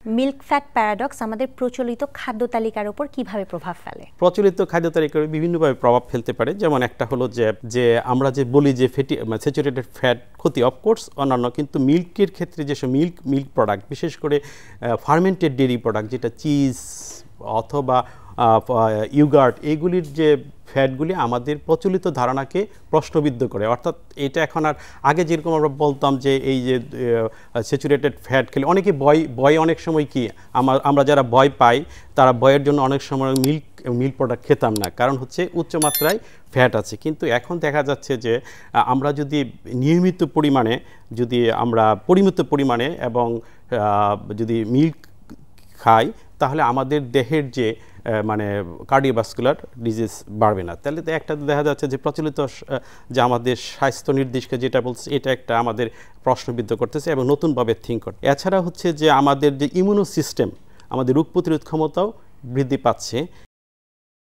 Milk fat paradox আমাদের প্রচলিত খাদ্য তালিকার উপর কিভাবে প্রভাব ফেলে? প্রচলিত খাদ্য তালিকার বিভিন্নভাবে প্রভাব ফেলতে পারে। যেমন একটা হলো যে আমরা যে বলি যে ফ্যাটি স্যাচুরেটেড ফ্যাট ক্ষতি, অফকোর্স অন্যান্য, কিন্তু মিল্কের ক্ষেত্রে যেসব মিল্ক প্রোডাক্ট, বিশেষ করে ফার্মেন্টেড ডেয়ারি প্রোডাক্ট, যেটা চিজ অথবা ইউগার্ট, এইগুলির যে ফ্যাটগুলি আমাদের প্রচলিত ধারণাকে প্রশ্নবিদ্ধ করে। অর্থাৎ এটা এখন আর আগে যেরকম আমরা বলতাম যে এই যে স্যাচুরেটেড ফ্যাট খেলে অনেকে ভয় অনেক সময় কি আমরা যারা ভয় পাই তারা ভয়ের জন্য অনেক সময় মিল্ক প্রোডাক্ট খেতাম না, কারণ হচ্ছে উচ্চমাত্রায় ফ্যাট আছে। কিন্তু এখন দেখা যাচ্ছে যে আমরা যদি নিয়মিত পরিমাণে, যদি আমরা পরিমিত পরিমাণে এবং যদি মিল্ক খাই, তাহলে আমাদের দেহের যে মানে কার্ডিওভাস্কুলার ডিজিজ বাড়বে না। তাহলে একটা দেখা যাচ্ছে যে প্রচলিত যে আমাদের স্বাস্থ্য নির্দেশিকা যেটা বলছে, এটা একটা আমাদের প্রশ্নবিদ্ধ করতেছে এবং নতুনভাবে থিঙ্ক করতে। এছাড়া হচ্ছে যে আমাদের যে ইমিউনো সিস্টেম, আমাদের রোগ প্রতিরোধ ক্ষমতাও বৃদ্ধি পাচ্ছে।